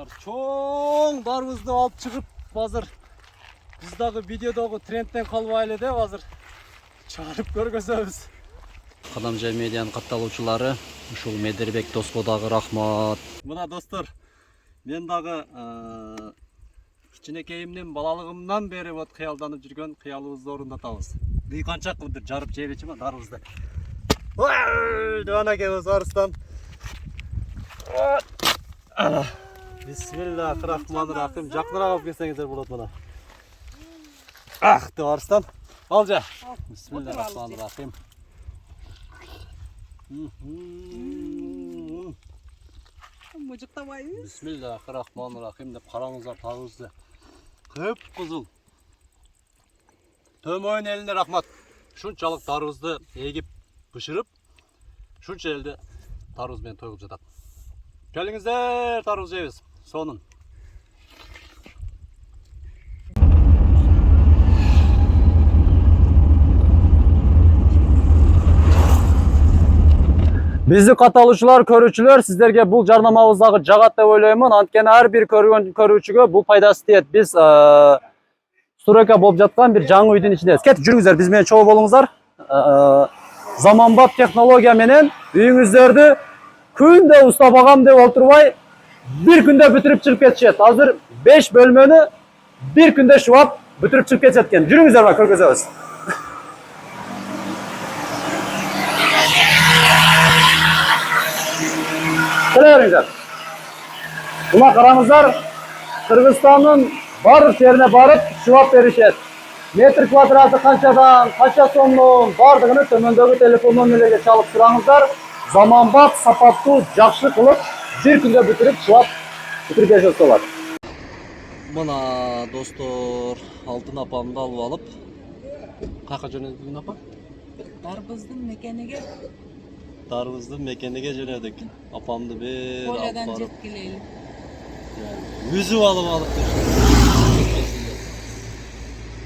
Dostlar, çoğun darımızды alıp çıkıp hazır bizdagi videodagi trendten kalbaylı deb hazır çağırıp көргөзөбүz. Кадамжай медианын катталуучулары ушул Медербек Доско дагы рахмат. Мына достор, мен дагы кичинекейимден балалыгымдан бери вот кыялданып жүргөн кыялыбызды орундатабыз. Кыйканчак кылдыр жарып жебечи ма дарыбызды. Ой, дана экебиз арыстан. Бисмиллахиррахманиррахим. Жакыныраак алып келсеңиздер болот мына. Ах, деп арыстан. Ал жа. Бисмиллахиррахманиррахим. Мыжыктабайбыз. Бисмиллахиррахманиррахим деп караңыздар тагыбызды. Кып-кызыл. Төмөн элине рахмат. Шунчалык тарыбызды эгип бышырып, шунча элде тарыбыз менен той кылып жатат. Келиңиздер, тарыбыз жейбиз. Сонун. Bizi катталуучулар, көрүүчүлөр, сиздерге бул жарнамабыздагы жагат деп ойлоймун. Анткени ар бир көргөн көрүүчүгө бул пайдасы тиет. Биз стройка болуп жаткан бир жаңы үйдүн ичиндебиз. Кетип жүрүңүздөр, биз менен чогуу болуңуздар. Заманбап технология менен үйүңүздөрдү күндө устабагам деп отурбай, бир күндө бүтүрүп чыгып кетишет. Азыр 5 бөлмөнү бир күндө шубап бүтүрүп чыгып кетишет экен. Жүрүңүздөр, бак көргөзөбүз. Келеңиздер. Мына караңыздар, Кыргызстандын барлык жерине барып шубап беришет. Метр квадраты канчадан, канча сомдон бардыгын төмөндөгү телефон номерлерге чалып сураңыздар. Заманбап, сапаттуу, жакшы кылып бир күндө бүтүрүп шубап бүтүрүп беришет болот. Мына достор, алтын апамды алып алып, каяка жөнөдүк апа? Дарыбыздын мекениге жөнөдүк. Апамды бир алып Полядан барып, жеткилейли. үзүп алып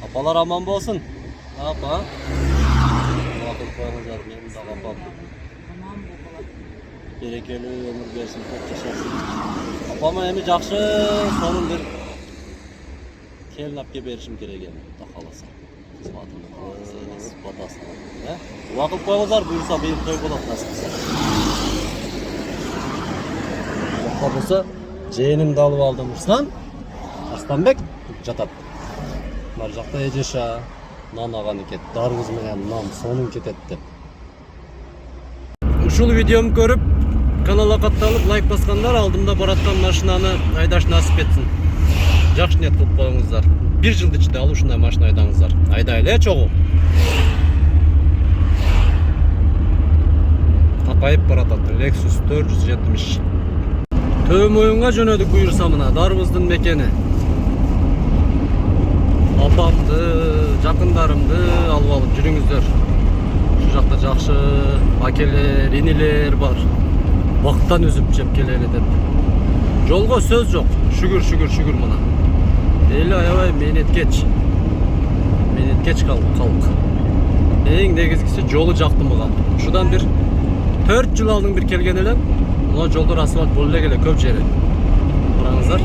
апалар аман болсун. Апа. Бакыт коюңуздар, менин дагы апам. Аман болголот. Берекелүү өмүр берсин, көп жашасын. Апама эми жакшы, сонун бир келин алып келип беришим керек эми, Кудай кааласа. Кызматымды кылып, батасын. Убакыт коюңуздар, буюрса бийим той болот насипсе. Жокко болсо, жээнимди алып алдым Руслан. Арстанбек жатат. Бар жакта эжеша, нан аган экен. Дарыбыз менен нан сонун кетет деп. Ушул видеомду көрүп, каналга катталып, лайк баскандар алдымда бараткан машинаны айдаш насип этсин. Жакшы ниет кылып коюңуздар. 1 жылдын ичинде ал ушундай машина айдаңыздар. Айдайлы чогуу. Тапайып баратат Lexus 470. Төмөйүнгө жөнөдүк буюрса мына дарыбыздын мекени. Апамды, жакындарымды алып алып жүрүңүздөр. Шу жакта жакшы акелер, инилер бар. Бактан үзүп жеп келели деп. Жолго сөз жок. Шүгүр мына. Эли аябай менеткеч. Менеткеч калк. Эң негизгиси жолу жактымыган. Ушудан бир 4 жыл алдын бир келген элем. Мына жолдор асфальт болуп эле көп жери. Караңыздар.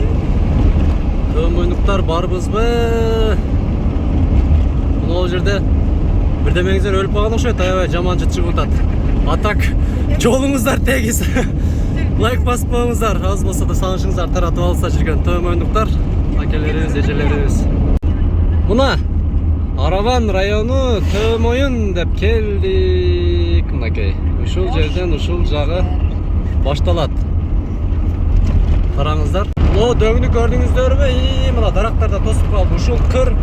Төмөйнуктар барбызбы? Мына жерде бирдемеңиздер өлүп калган окшойт, аябай жаман жыт чыгылдат. Атак жолуңуздар тегиз. Лайк басып коюңуздар, аз болсо да сагышыңыздар таратып алса жүргөн төмөйнуктар, акелерибиз, эжелерибиз. Мына Араван району Төмөйүн деп келдик. Мынакей. Ушул жерден ушул жагы башталат. Караңыздар. О, дөңдү көрдүңүздөрбү? Мына дарактарда тосуп калды. Ушул кыр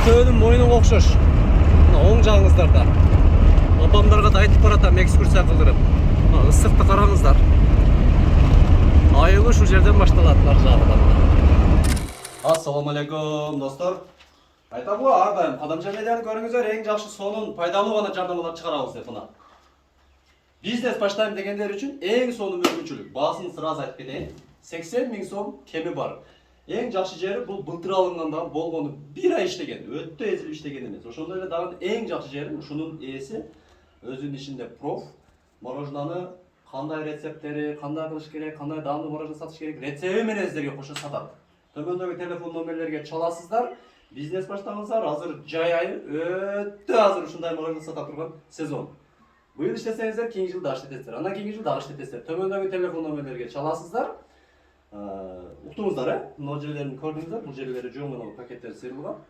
Төөнүн мойнуга окшош. Мына оң жагыңыздарда. Апамдарга да айтып баратам экскурсия кылдырып. Мына ысыкты караңыздар. Айылы ушул жерден башталат, нар жагында. Ассаламу алейкум, достор. Айтам го, ар дайым Кадамжай медианы көрүңүздөр, эң жакшы сонун пайдалуу гана жарнамалар чыгарабыз деп мына. Бизнес баштайм дегендер үчүн эң сонун мүмкүнчүлүк. Баасын сразу айтып кетейин. 80 000 сом кеми бар. Эң жакшы жери бул былтыр алынганда болгону 1 ай иштеген, өтө эзилип иштеген эмес. Ошондой эле дагы эң жакшы жери ушунун ээси өзүнүн ичинде проф, мороженаны кандай рецепттери, кандай кылыш керек, кандай даамдуу мурашка сатыш керек, рецепти менен сиздерге кошо сатат. Төмөндөгү телефон номерлерге чаласыздар. Бизнес баштаңыздар. Азыр жай айы өтө азыр ушундай мурашка сата турган сезон. Быйыл иштесеңиздер, кийинки жылы дагы иштетесиздер. Андан кийинки жылы дагы иштетесиздер. Төмөндөгү телефон номерлерге чаласыздар. Уктуңуздар, мына жерлерин көрдүңүздөр. Бул жерлери жөн гана пакеттер сыйрылган.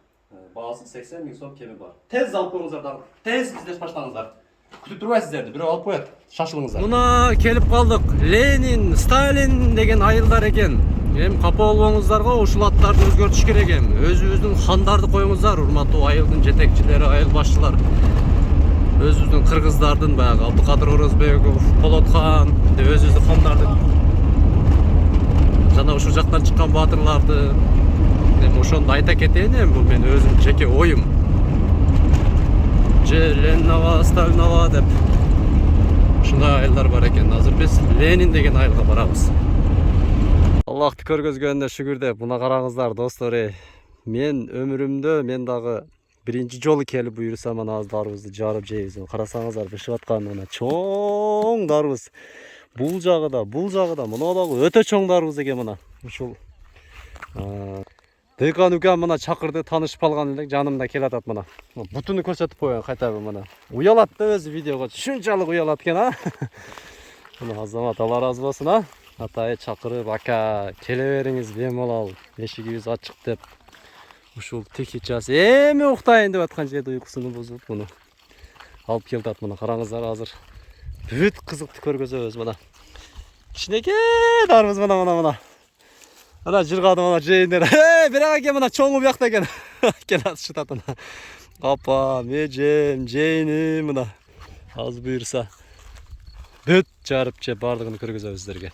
Баасы 80 000 сом кеми бар. Тез алып коюңуздар дагы. Тез бизнес баштаңыздар. Күтүп турбайсыз сиздерди. Бирөө алып коет. Шашылыңыздар. Мына келип калдык. Ленин, Сталин деген айылдар экен. Эми капа болбоңуздарга ушул аттарды өзгөртүш керек эми. Өзүбүздүн хандарды коюңуздар, урматтуу айылдын жетекчилери, айыл башчылар. Өзүбүздүн кыргыздардын баягы Абдыкадыр Орозбеков, Полотхан, өзүбүздүн хандардын жана ушул жактан чыккан баатырларды эми ошондо айта кетейин эми, бул менин өзүм жеке оюм. Ленинова, Сталинова деп ушундай айылдар бар экен. Азыр биз Ленин деген айылга барабыз. Аллахты көргөзгөнүнө шүгүр деп, мына караңыздар достор. Мен өмүрүмдө мен дагы биринчи жолу келип буюрсам ана аз дарыбызды жарып жейбиз. Карасаңыздар бышып аткан мына чоң дарбыз. Бул жагы да, мына дагы өтө чоң дарбыз экен мына. Ушул Дыйкан үкем мына чакырды, таанышып калган элек, жанымда келатат мына. Бутуну көрсөтүп коеюн кайтабы мына. Уялат да өзү видеого, шунчалык уялат экен, а. Мына Азамат Алла разы болсун, а. Атайы чакырып, ака, келе бериңиз, бемалал, эшигибиз ачык деп. Ушул тихичасы эми уктайын деп аткан жерде уйкусуну бузуп муну алып келдат. Мына караңыздар, азыр бүт кызыкты көргөзөбүз мына. Кичинекей дарбыз мына. Ана жыргады мына жейиндер. Бирок экен мына чоңу буякта экен. Келат шытат мына. Апа, межем, жейини мына. Аз буйрса бүт жарып жеп бардыгын көргөзөбүз сиздерге.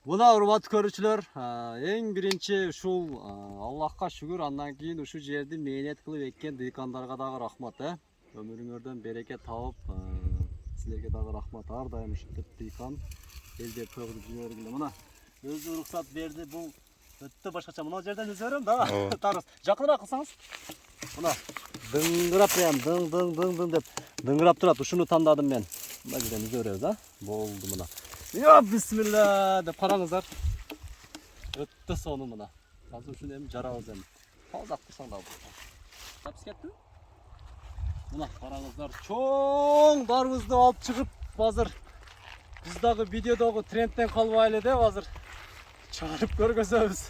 Мына урматтуу көрүүчүлөр, эң биринчи ушул Аллахка шүгүр, андан кийин ушул жерди мээнет кылып эккен дыйкандарга дагы рахмат, өмүрүңөрдөн береке таап, силерге дагы рахмат. Ар дайым ушинтип дыйкан элдер төгүлүп жүргүлө. Мына өзү уруксат берди, бул өтө башкача. Мына жерден үзөрөм да. Тарыс, жакыныраак кылсаңыз. Мына дыңгырап прям дың деп дыңгырап турат. Ушуну тандадым мен. Мына жерден үзөрөбүз, болду мына. Я бисмилла деп караңыздар. Өтө сонун мына. Азыр ушуну эми жарабыз эми. Калдап турсаң да болот. Тапс кетти? Мына караңыздар, чоң дарбызды алып чыгып, азыр биз дагы видеодогу трендтен калбайлы деп азыр чыгарып көргөзөбүз.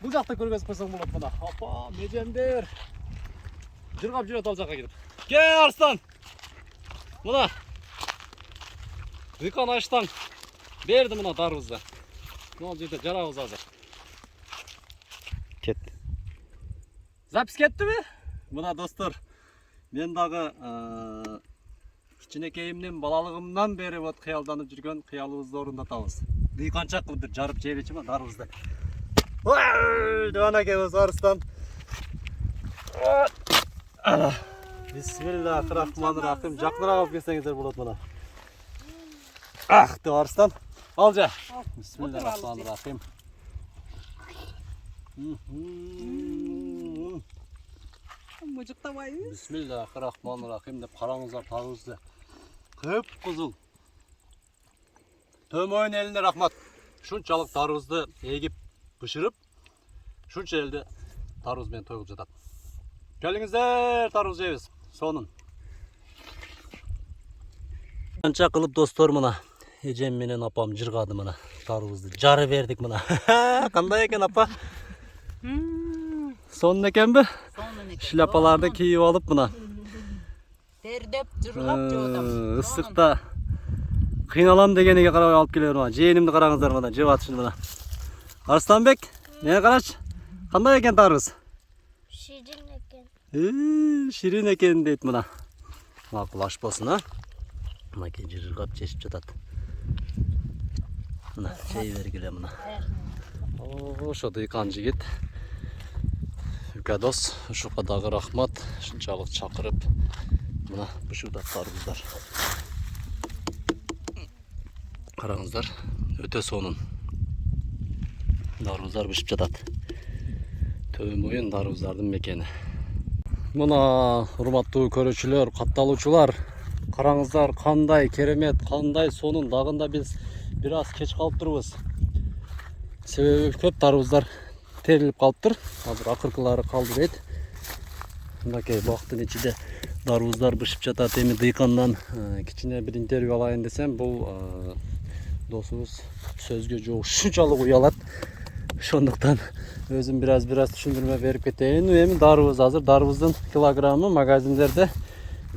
Бул жакта көргөзүп койсоң болот мына. Апа, межемдер. Жыргап жүрөт ал жакка кирип. Кел Арстан. Мына. Дыйкан Айштан берди мына дарбызды. Мына жерде жарабыз азыр. Кетти. Запись кеттиби? Мына достор, мен дагы кичинекейимден, балалыгымдан бери вот кыялданып жүргөн кыялыбызды орундатабыз. Дыйканчак кылып жарып жейбечи ма дарбызды. Ой, экебиз Арстан. Бисмиллахиррахманиррахим. Жакыныраак алып келсеңиздер болот мына. Ах, деп Арстан. Ал жа. Бисмиллахиррахманиррахим. Мыжыктабайбыз. Бисмиллахиррахманиррахим деп караңыздар дарбызды. Кып-кызыл. Төмөн элине рахмат. Шунчалык дарбызды эгип, бышырып, шунча элди дарбыз менен той кылып жатат. Келиңиздер, дарбыз жейбиз. Сонун. Канча кылып достор мына. Эжем менен апам жыргады мына. Дарбызды жары бердик мына. Кандай экен апа? Сонун экенби? Сонун экен. Шляпаларды кийип алып мына. Тердеп жыргап жеп атабыз. Ысыкта кыйналам дегениге карабай алып келем мына. Жээнимди караңыздар мына, жеп атышын мына. Арстанбек, мени карач. Кандай экен дарбыз? Şirin eкен. Ширин экен дейт мына. Макул аш болсун, а? Мына кен жыргап жешип жатат. Мына жей бергиле мына. Ошо дыйкан жигит. Үкадос, ушуга дагы рахмат. Шунчалык чакырып мына бышырдап дарбыздар. Караңыздар, өтө сонун. Дарбыздар бышып жатат. Төмөйүн дарбыздардын мекени. Мына урматтуу көрүүчүлөр, катталуучулар, Караңыздар, кандай керемет, кандай сонун. Дагында биз бир аз кеч калып турбуз. Себеби көп дарыбыздар терилип калыптыр. Азыр акыркылары калды дейт. Мынакей бактын ичинде дарыбыздар бышып жатат. Эми дыйкандан кичине бир интервью алайын десем, бул досубуз сөзгө жок ушунчалык уялат. Ошондуктан өзүм бир аз түшүндүрмө берип кетейин. Эми дарыбыз азыр дарыбыздын килограммы магазиндерде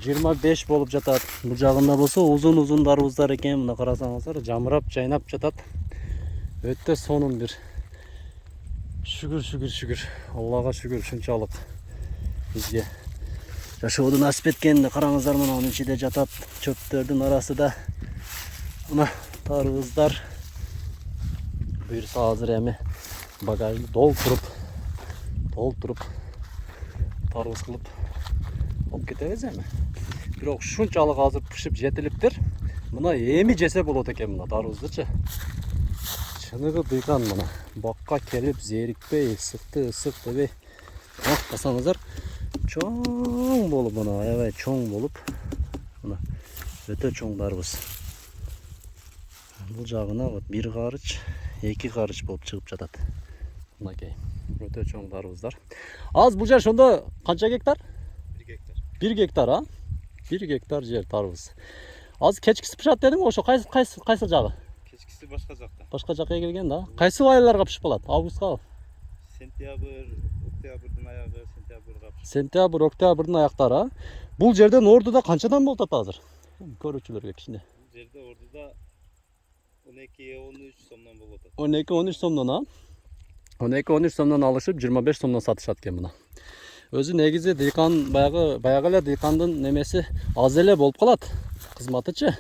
25 болуп жатат. Бул жагында болсо узун дарыбыздар экен. Мына карасаңыздар, жамырап, жайнап жатат. Өтө сонун бир. Шүгүр. Аллага шүгүр ушунчалык бизге жашоодо насип эткенде. Караңыздар, мына анын ичинде жатат чөптөрдүн арасында. Мына дарыбыздар. Буюрса азыр эми багажды толтуруп дарыбыз кылып алып кетебиз эми. Бирок ушунчалык азыр пышып жетилиптир. Мына эми жесе болот экен мына дарыбыздычы. Чыныгы дыйкан мына. Бакка келип зерикпей, ысык дебей. Басаңыздар, чоң болуп мына, аябай чоң болуп. Мына өтө чоң дарыбыз. Бул жагына вот 1 карыч, 2 карыч болуп чыгып жатат. Мынакей өтө чоң дарыбыздар. Az бул жер ошондо канча гектар? 1 гектар. 1 гектар, а? 1 гектар жер дарыбыз. Az кечкиси пышат дедиң, ошо кайсы жагы? Кечкиси башка жакта. Башка жакка келген да. Кайсы айларга пышып калат? Августка? Сентябрь, октябрдын аягы, сентябрга. Сентябрь, октябрдын аяктары, а? Бул жерден Ордуда канчадан болуп атат азыр? Көрүүчүлөргө кичине. Бул жерде Ордуда 12-13 сомдон болуп атат. 12-13 сомдон, а? 12-13 сомдон алышып 25 сомдон сатышат экен мына. Өзү негизи дыйкан баягы эле дыйкандын немеси аз эле болуп калат. Кызматычы.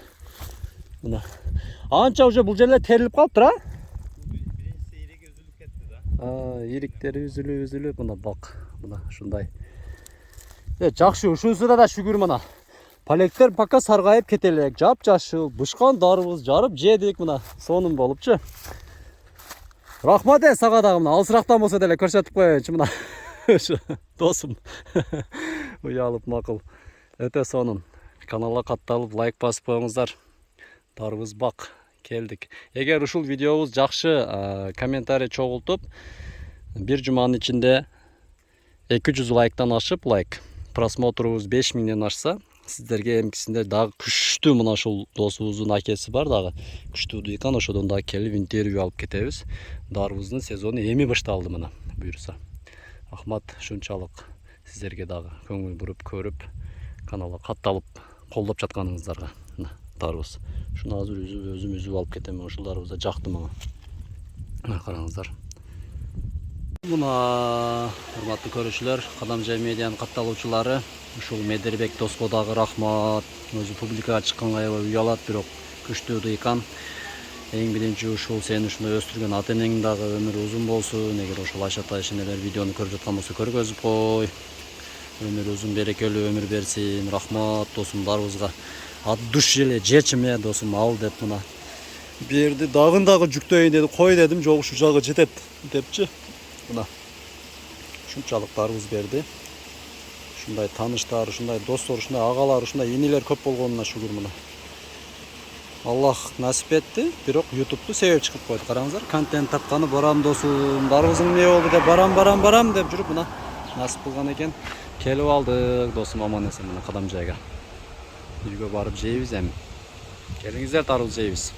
Мына. Анча уже бул жерлер терилип калыптыр, а? Биринчиси ириги үзүлүп кетти да. Ириктери үзүлүп мына бак. Мына ушундай. Жакшы, ушунусуна да шүгүр мына. Палектер пока саргайып кете элек. Жап-жашыл, бышкан дарыбыз жарып жедик мына. Сонун болупчу. Рахмат сага дагы мына. Алысырактан болсо деле көрсөтүп коеюнчу мына. Досум. Уялып макул. Өтө сонун. Каналга катталып лайк басып коюңуздар. Дарыбыз бак келдик. Эгер ушул видеобуз жакшы комментарий чогултуп, бир жуманын ичинде 200 лайктан ашып, просмотрубуз 5000ден ашса, сиздерге эмкисинде дагы күчтүү мына ушул досубуздун акеси бар дагы. Күчтүү дыйкан, ошодон дагы келип интервью алып кетебиз. Дарыбыздын сезону эми башталды мына, буюрса. Рахмат ушунчалык сиздерге дагы көңүл буруп көрүп, каналга катталып колдоп жатканыңыздарга. Дарыбыз. Шуну азыр өзүм үзүп алып кетем. Ушул дарыбыз да жакты мага. Мына караңыздар. Мына урматтуу көрүүчүлөр, Кадамжай медианын катталуучулары, ушул Медербек доско дагы рахмат. Өзү публикага чыкканга аябай уялат, бирок күчтүү дыйкан. Эң биринчи ушул сени ушундай өстүргөн ата энең дагы өмүрү узун болсун. Эгер ошол Айшатай ишенелер видеону көрүп жаткан болсо көргөзүп кой. Өмүрү узун, берекелүү өмүр берсин. Рахмат досум дарыбызга. От души эле жечим досум ал деп мына берди. Дагы жүктөйүн деди. Кой дедим, жок ушу жагы жетет депчи. Мына ушунчалык дарыбыз берди. Ушундай тааныштар, ушундай достор, ушундай агалар, ушундай инилер көп болгонуна шүгүр мына. Аллах насип этти, бирок YouTube'ду себеп чыгып койду. Караңыздар, контент тапканы барам досум, дарыбызың эмне болду деп барам деп жүрүп мына насип кылган экен. Келип алдык досум аман эсен мына Кадамжайга. Үйгө барып жейбиз эми. Келиңиздер, дарыбыз жейбиз.